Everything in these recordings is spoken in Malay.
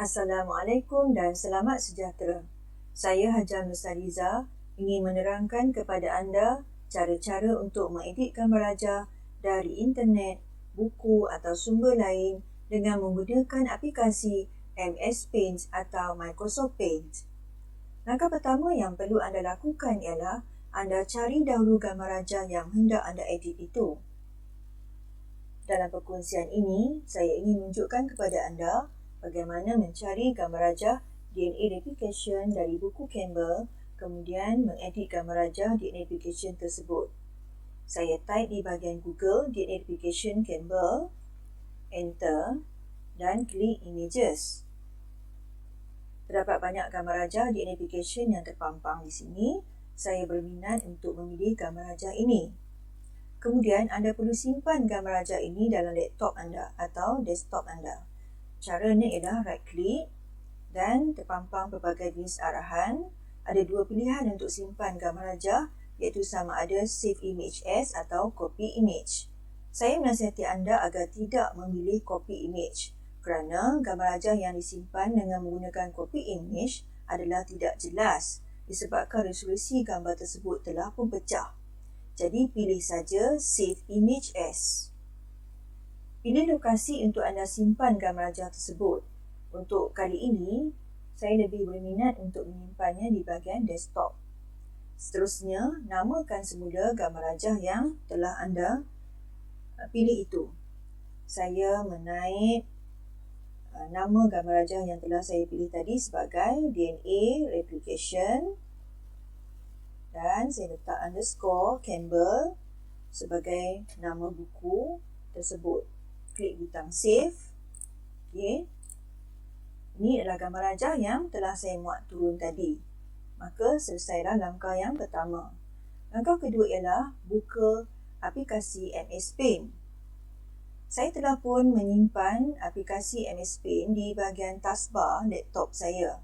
Assalamualaikum dan selamat sejahtera. Saya Hajah Nurstaliza ingin menerangkan kepada anda cara-cara untuk mengedit gambar raja dari internet, buku atau sumber lain dengan menggunakan aplikasi MS Paint atau Microsoft Paint. Langkah pertama yang perlu anda lakukan ialah anda cari dahulu gambar raja yang hendak anda edit itu. Dalam perkongsian ini, saya ingin menunjukkan kepada anda bagaimana mencari gambar raja DNA Replication dari buku Campbell, kemudian mengedit gambar raja DNA Replication tersebut. Saya type di bahagian Google DNA Replication Campbell, enter dan klik Images. Terdapat banyak gambar raja DNA Replication yang terpampang di sini. Saya berminat untuk memilih gambar raja ini. Kemudian anda perlu simpan gambar raja ini dalam laptop anda atau desktop anda. Caranya ialah right click dan terpampang pelbagai jenis arahan. Ada dua pilihan untuk simpan gambar raja, iaitu sama ada save image as atau copy image. Saya menasihati anda agar tidak memilih copy image kerana gambar raja yang disimpan dengan menggunakan copy image adalah tidak jelas disebabkan resolusi gambar tersebut telah pun pecah. Jadi pilih saja Save Image As. Pilih lokasi untuk anda simpan gambar raja tersebut. Untuk kali ini, saya lebih berminat untuk menyimpannya di bahagian desktop. Seterusnya, namakan semula gambar raja yang telah anda pilih itu. Saya menaip nama gambar raja yang telah saya pilih tadi sebagai DNA Replication. Dan saya letak underscore Campbell sebagai nama buku tersebut. Klik butang save. Okay. Ini adalah gambar raja yang telah saya muat turun tadi. Maka selesailah langkah yang pertama. Langkah kedua ialah buka aplikasi MS Paint. Saya telah pun menyimpan aplikasi MS Paint di bahagian taskbar laptop saya.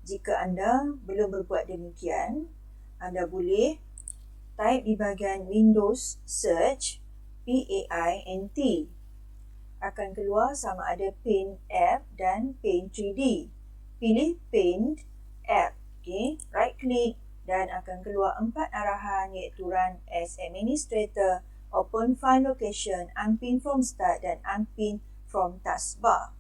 Jika anda belum berbuat demikian, anda boleh type di bahagian Windows Search PAINT. Akan keluar sama ada Paint App dan Paint 3D. Pilih Paint App. Okay. Right click dan akan keluar 4 arahan iaitu Run as Administrator, Open File Location, Unpin from Start dan Unpin from Taskbar.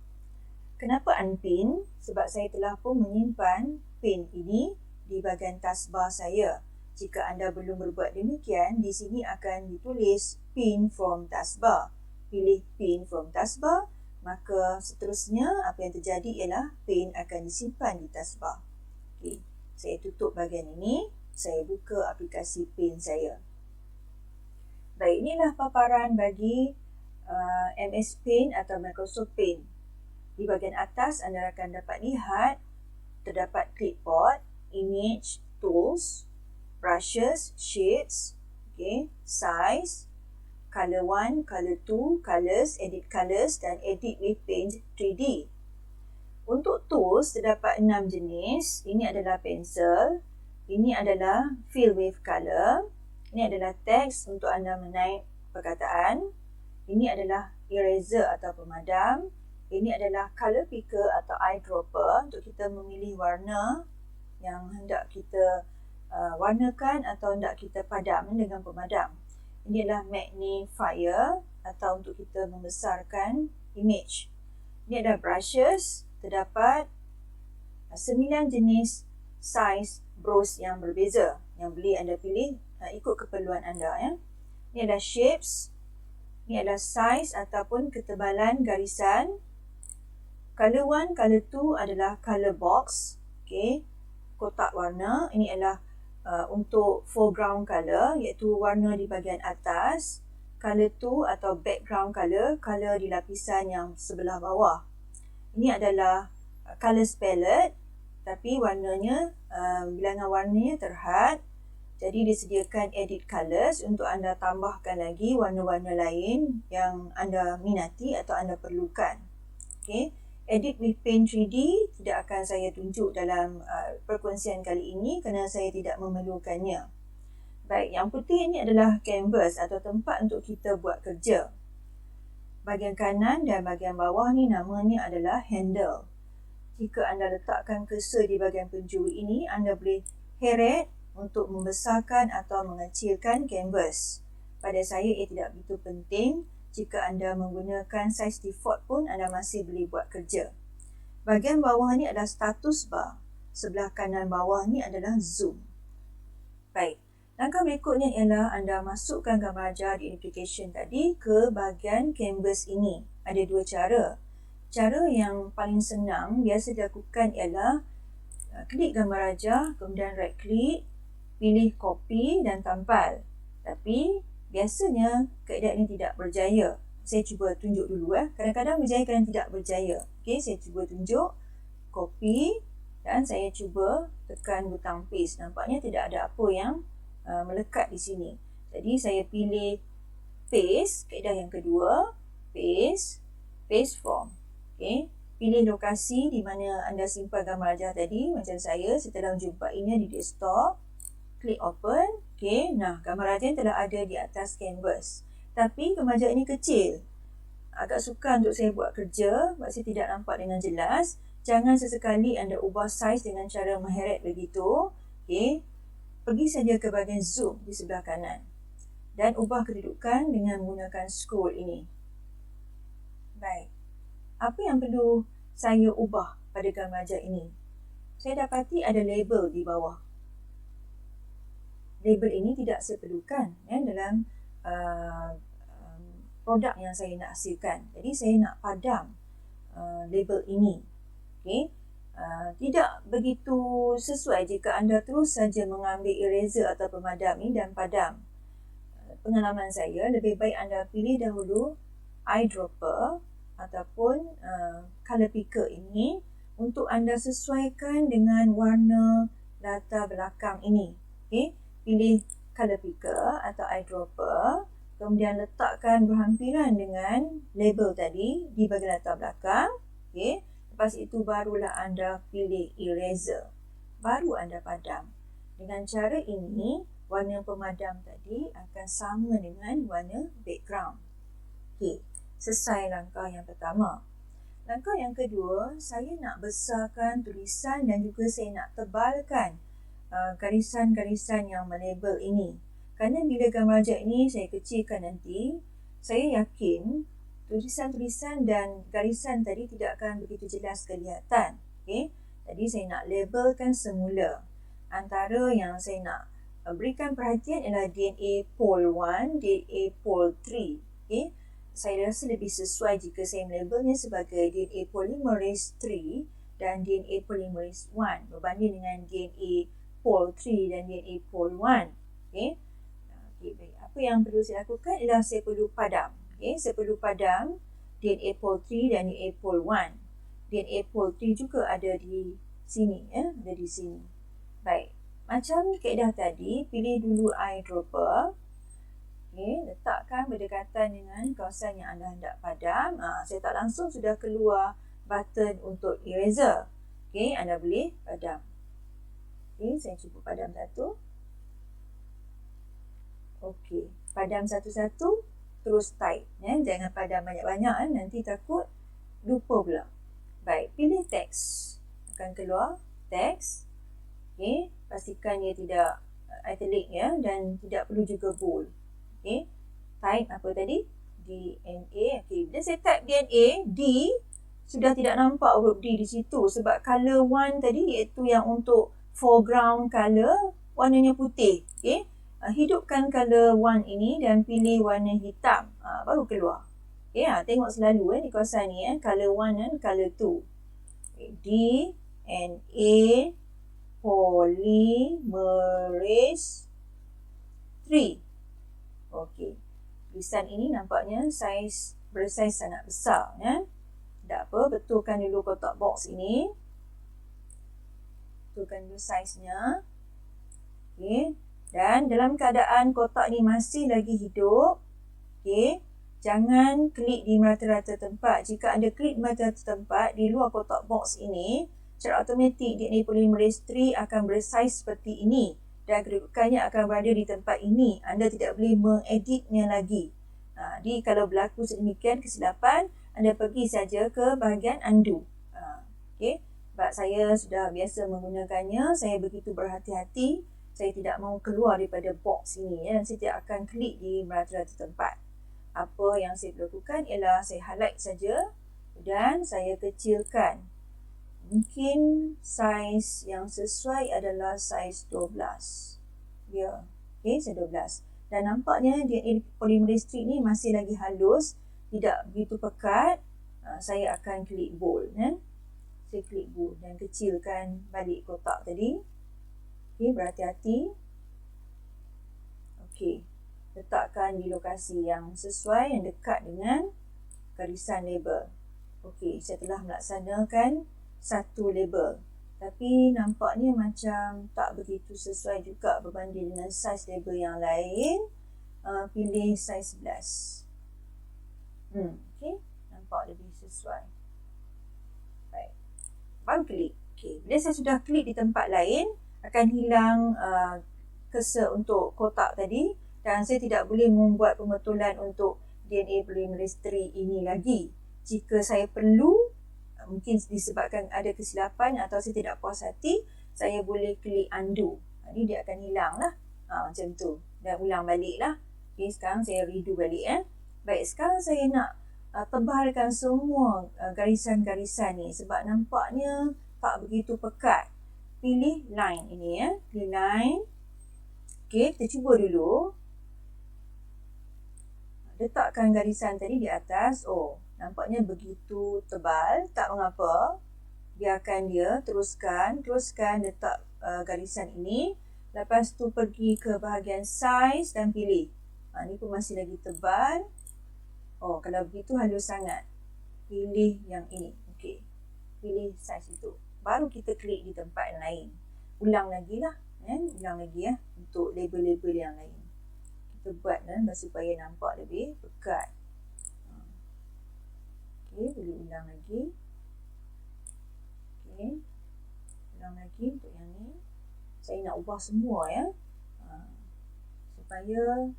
Kenapa unpin? Sebab saya telah pun menyimpan pin ini di bahagian taskbar saya. Jika anda belum berbuat demikian, di sini akan ditulis pin from taskbar. Pilih pin from taskbar, maka seterusnya apa yang terjadi ialah pin akan disimpan di taskbar. Okay. Saya tutup bahagian ini, saya buka aplikasi pin saya. Baik, inilah paparan bagi MS Paint atau Microsoft Paint. Di bahagian atas anda akan dapat lihat terdapat clipboard, image, tools, brushes, shades, okay, size, color 1, color 2, colors, edit colors dan edit with paint 3D. Untuk tools terdapat 6 jenis. Ini adalah pensel, ini adalah fill with color, ini adalah teks untuk anda menaip perkataan, ini adalah eraser atau pemadam, ini adalah color picker atau eyedropper untuk kita memilih warna yang hendak kita warnakan atau hendak kita padam dengan pemadam. Ini adalah magnifier atau untuk kita membesarkan image. Ini adalah brushes, terdapat 9 jenis size brush yang berbeza yang boleh anda pilih ikut keperluan anda. Ya. Ini adalah shapes, ini adalah size ataupun ketebalan garisan. Color 1, color 2 adalah color box, okay, kotak warna. Ini adalah untuk foreground color, iaitu warna di bahagian atas. Color 2 atau background color, color di lapisan yang sebelah bawah. Ini adalah color palette, tapi warnanya, bilangan warnanya terhad. Jadi disediakan edit colors untuk anda tambahkan lagi warna-warna lain yang anda minati atau anda perlukan. Okay. Edit with Paint 3D tidak akan saya tunjuk dalam perkongsian kali ini kerana saya tidak memerlukannya. Baik, yang putih ini adalah canvas atau tempat untuk kita buat kerja. Bahagian kanan dan bahagian bawah ni namanya adalah handle. Jika anda letakkan cursor di bahagian penjuru ini, anda boleh heret untuk membesarkan atau mengecilkan kanvas. Pada saya, ia tidak begitu penting. Jika anda menggunakan saiz default pun, anda masih boleh buat kerja. Bahagian bawah ni adalah status bar. Sebelah kanan bawah ni adalah zoom. Baik. Langkah berikutnya ialah anda masukkan gambar raja di application tadi ke bahagian canvas ini. Ada dua cara. Cara yang paling senang biasa dilakukan ialah klik gambar raja, kemudian right click, pilih copy dan tampal. Tapi biasanya kaedah ini tidak berjaya. Saya cuba tunjuk dulu. Kadang-kadang berjaya, kadang tidak berjaya. Okey, saya cuba tunjuk, copy dan saya cuba tekan butang paste. Nampaknya tidak ada apa yang melekat di sini. Jadi saya pilih paste, kaedah yang kedua, paste form. Okey, pilih lokasi di mana anda simpan gambar raja tadi. Macam saya telah menjumpainya di desktop. Klik open. Okey, nah gambar raja telah ada di atas canvas. Tapi gambar raja ini kecil. Agak sukar untuk saya buat kerja sebab saya tidak nampak dengan jelas. Jangan sesekali anda ubah saiz dengan cara mengheret begitu. Okey, pergi saja ke bahagian zoom di sebelah kanan dan ubah kedudukan dengan menggunakan scroll ini. Baik. Apa yang perlu saya ubah pada gambar raja ini? Saya dapati ada label di bawah. Label ini tidak saya perlukan dalam produk yang saya nak hasilkan. Jadi saya nak padam label ini. Okay. Tidak begitu sesuai jika anda terus saja mengambil eraser atau pemadam ini dan padam. Pengalaman saya, lebih baik anda pilih dahulu eyedropper ataupun color picker ini untuk anda sesuaikan dengan warna latar belakang ini. Okay. Pilih color picker atau eyedropper, kemudian letakkan berhampiran dengan label tadi di bahagian latar belakang. Okay. Lepas itu barulah anda pilih eraser. Baru anda padam. Dengan cara ini, warna pemadam tadi akan sama dengan warna background. Okay. Selesai langkah yang pertama. Langkah yang kedua, saya nak besarkan tulisan dan juga saya nak tebalkan garisan-garisan yang melabel ini. Kerana bila gambar raja ini saya kecilkan nanti, saya yakin tulisan-tulisan dan garisan tadi tidak akan begitu jelas kelihatan. Okay? Jadi saya nak labelkan semula. Antara yang saya nak berikan perhatian ialah DNA pol 1, DNA pol 3. Okay? Saya rasa lebih sesuai jika saya melabelnya sebagai DNA polymerase 3 dan DNA polymerase 1 berbanding dengan DNA pol 3 dan DNA pol 1. Okay? Okay, baik. Apa yang perlu saya lakukan ialah saya perlu padam. Okay? Saya perlu padam DNA pol 3 dan DNA pol 1. DNA pol 3 juga ada di sini. Ada di sini. Baik. Macam kaedah tadi, pilih dulu eyedropper. Okay, letakkan berdekatan dengan kawasan yang anda hendak padam. Saya tak langsung sudah keluar button untuk eraser. Okay, anda boleh padam. Okay, saya cuba padam satu. Okay, padam satu-satu, terus type. Jangan padam banyak-banyak, nanti takut lupa pula. Baik, pilih teks. Akan keluar teks. Okay, pastikan ia tidak italic dan tidak perlu juga bold. Okay. Type apa tadi? DNA. Okay. Bila saya type DNA, D sudah tidak nampak huruf D di situ sebab color 1 tadi iaitu yang untuk foreground color warnanya putih. Okay. Hidupkan color 1 ini dan pilih warna hitam. Baru keluar. Okay. Tengok selalu di kawasan ni color 1 dan color 2. Okay. DNA polymerase 3. Okey. Tulisan ini nampaknya bersaiz sangat besar. Tak apa, betulkan dulu kotak box ini. Betulkan dulu saiznya. Okey. Dan dalam keadaan kotak ini masih lagi hidup, okey, jangan klik di merata-rata tempat. Jika anda klik di merata-rata tempat di luar kotak box ini, secara automatik DNA polymerase 3 akan bersaiz seperti ini. Dan kedudukannya akan berada di tempat ini. Anda tidak boleh mengeditnya lagi. Jadi kalau berlaku sedemikian kesilapan, anda pergi saja ke bahagian undo. Okay. Sebab saya sudah biasa menggunakannya, saya begitu berhati-hati, saya tidak mahu keluar daripada box ini ya. Saya tidak akan klik di merata-rata tempat. Apa yang saya lakukan ialah saya highlight saja dan saya kecilkan. Mungkin saiz yang sesuai adalah saiz 12. Ya, okey, saya 12. Dan nampaknya DNA polymerase III ni masih lagi halus, tidak begitu pekat. Saya akan klik bold. Saya klik bold dan kecilkan balik kotak tadi. Okey, berhati-hati. Okey, letakkan di lokasi yang sesuai, yang dekat dengan garisan label. Okey, saya telah melaksanakan satu label. Tapi nampaknya macam tak begitu sesuai juga berbanding dengan saiz label yang lain. Pilih saiz 11. Okey, nampak lebih sesuai. Baik. Baru klik. Okey, bila saya sudah klik di tempat lain, akan hilang cursor untuk kotak tadi dan saya tidak boleh membuat pembetulan untuk DNA polymerase III ini lagi. Jika saya perlu, mungkin disebabkan ada kesilapan atau saya tidak puas hati, saya boleh klik undo. Ini dia akan hilang lah. Macam tu. Dan ulang balik lah. Okay, sekarang saya redo balik. Baik, sekarang saya nak tebalkan semua garisan-garisan ni sebab nampaknya tak begitu pekat. Pilih line ini Pilih line. Okay, kita cuba dulu. Letakkan garisan tadi di atas. Oh, nampaknya begitu tebal. Tak mengapa. Biarkan dia. Teruskan letak garisan ini. Lepas tu pergi ke bahagian size dan pilih. Ni pun masih lagi tebal. Oh, kalau begitu halus sangat. Pilih yang ini. Okey. Pilih size itu. Baru kita klik di tempat yang lain. Ulang lagi lah. Ulang lagi untuk label-label yang lain. Kita buat supaya nampak lebih pekat. Okey, boleh ulang lagi. Okey. Ulang lagi untuk yang ni. Saya nak ubah semua supaya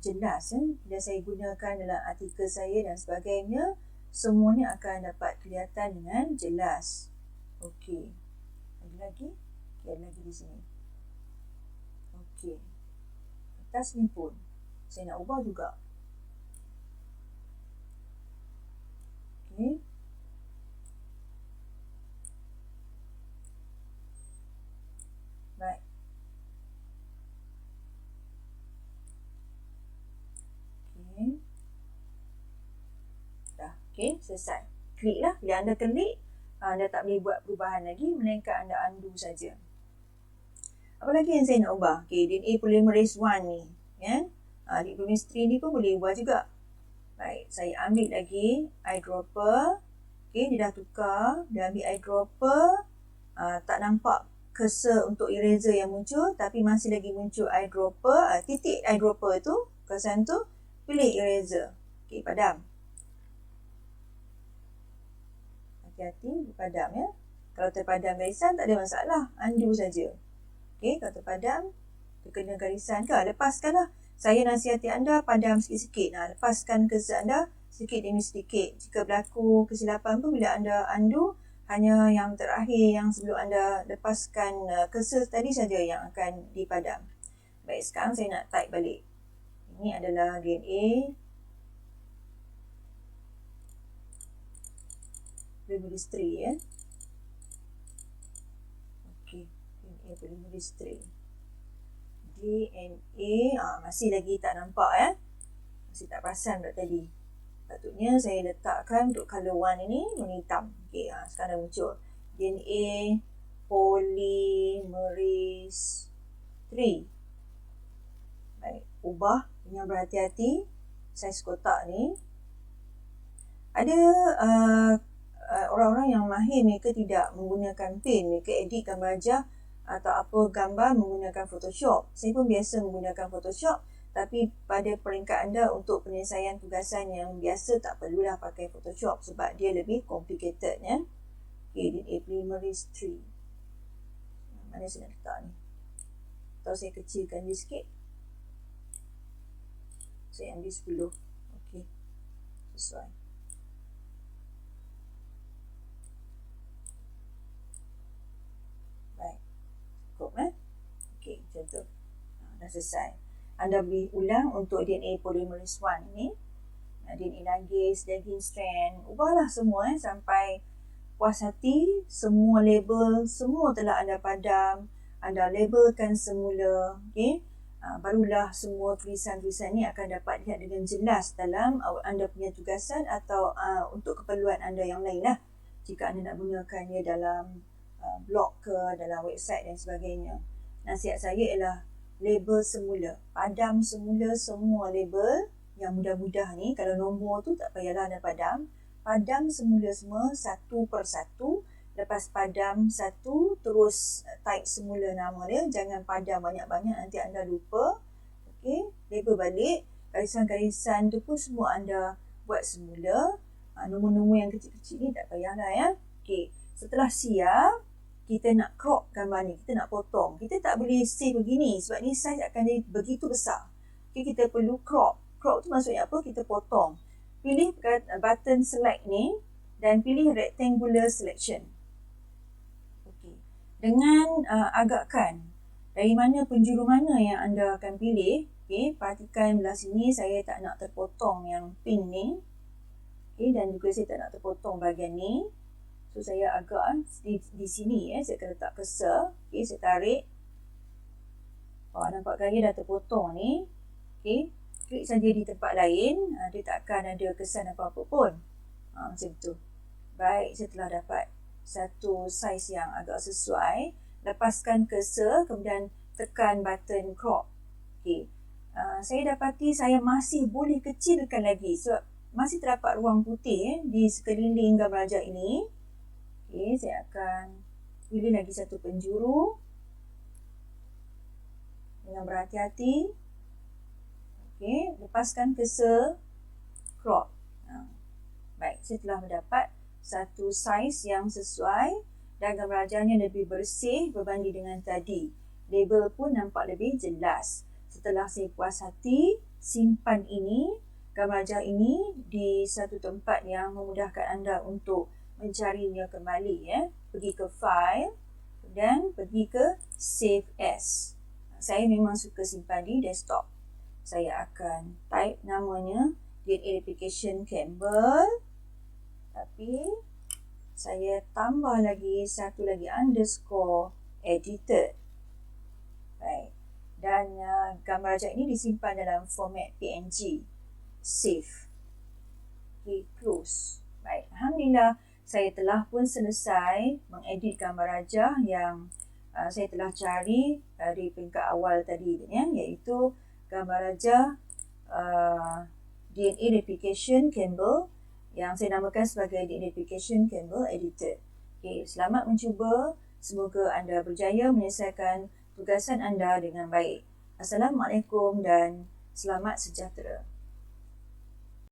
jelas bila saya gunakan dalam artikel saya dan sebagainya, semuanya akan dapat kelihatan dengan jelas. Okey. Lagi. Okey, lagi di sini. Okey. Atas ni pun saya nak ubah juga. Okey. Baik. Okey. Dah. Okey, selesai. Klik lah. Bila anda klik, anda tak boleh buat perubahan lagi, melainkan anda undo saja. Apa lagi yang saya nak ubah? Okey, DNA polymerase I ni. DNA polymerase III ni pun boleh ubah juga. Baik, saya ambil lagi eyedropper. Okey, dia dah tukar. Dia ambil eyedropper. Tak nampak cursor untuk eraser yang muncul, tapi masih lagi muncul eyedropper. Titik eyedropper tu, kesan tu, pilih eraser. Okey, padam. Hati-hati, padam Kalau terpadam garisan, tak ada masalah. Undo saja. Okey, kalau terpadam, terkena garisan ke, lepaskanlah. Saya nasihati anda padam sikit-sikit. Lepaskan cursor anda sedikit demi sedikit. Jika berlaku kesilapan pun bila anda undo, hanya yang terakhir yang sebelum anda lepaskan cursor tadi saja yang akan dipadam. Baik, sekarang saya nak type balik. Ini adalah DNA polymerase III Okey, DNA polymerase III. DNA masih lagi tak nampak Masih tak perasan buat tadi. Patutnya saya letakkan untuk color 1 ini warna hitam. Okey, sekarang dah muncul. DNA polymerase III. Baik, ubah dengan berhati-hati saiz kotak ni. Ada orang-orang yang mahir, mereka tidak menggunakan pen, mereka edit gambar rajah atau apa gambar menggunakan Photoshop. Saya pun biasa menggunakan Photoshop, tapi pada peringkat anda untuk penyelesaian tugasan yang biasa tak perlulah pakai Photoshop sebab dia lebih complicated Okay, DNA polymerase III. Mana saya nak letak ni? Atau saya kecilkan dia sikit. Saya ambil 10. Okey, sesuai. selesai. Anda boleh ulang untuk DNA polymerase 1 ini, DNA ligase, laging strand, ubahlah semua sampai puas hati. Semua label, semua telah anda padam, anda labelkan semula, barulah semua tulisan-tulisan ini akan dapat lihat dengan jelas dalam anda punya tugasan atau untuk keperluan anda yang lain lah. Jika anda nak gunakannya dalam blog ke, dalam website dan sebagainya. Nasihat saya ialah label semula. Padam semula semua label yang mudah-mudah ni. Kalau nombor tu tak payahlah anda padam. Padam semula semua satu per satu. Lepas padam satu, terus type semula nama dia. Jangan padam banyak-banyak, nanti anda lupa. Okey, label balik. Garisan-garisan tu pun semua anda buat semula. Nombor-nombor yang kecil-kecil ni tak payahlah ya. Okey, setelah siap, kita nak crop gambar ni. Kita nak potong. Kita tak boleh save begini sebab ni size akan jadi begitu besar. Okey, kita perlu crop. Crop tu maksudnya apa? Kita potong. Pilih button select ni dan pilih rectangular selection. Dengan agakkan dari mana penjuru mana yang anda akan pilih. Perhatikan belah sini saya tak nak terpotong yang pink ni. Dan juga saya tak nak terpotong bahagian ni. So saya agak di sini saya akan letak cursor. Saya tarik. Nampak gaya dah terpotong ni. Klik saja di tempat lain. Dia tak akan ada kesan apa-apa pun. Macam tu. Baik, saya telah dapat satu saiz yang agak sesuai. Lepaskan cursor, kemudian tekan button crop. Saya dapati saya masih boleh kecilkan lagi sebab masih terdapat ruang putih di sekeliling gambar rajak ini. Saya akan pilih lagi satu penjuru dengan berhati-hati. Lepaskan cursor, crop. Baik, saya telah mendapat satu saiz yang sesuai dan gambar rajanya lebih bersih berbanding dengan tadi. Label pun nampak lebih jelas. Setelah saya puas hati, simpan ini, gambar rajah ini di satu tempat yang memudahkan anda untuk mencarinya kembali. Pergi ke file dan pergi ke save as. Saya memang suka simpan di desktop. Saya akan type namanya DNA Replication Campbell. Tapi saya tambah lagi satu lagi underscore edited. Baik. Dan gambar rajak ini disimpan dalam format PNG. Save. Close. Baik. Alhamdulillah, saya telah pun selesai mengedit gambar rajah yang saya telah cari dari peringkat awal tadi, iaitu gambar rajah DNA Replication Campbell yang saya namakan sebagai DNA Replication Campbell Edited. Selamat mencuba. Semoga anda berjaya menyelesaikan tugasan anda dengan baik. Assalamualaikum dan selamat sejahtera.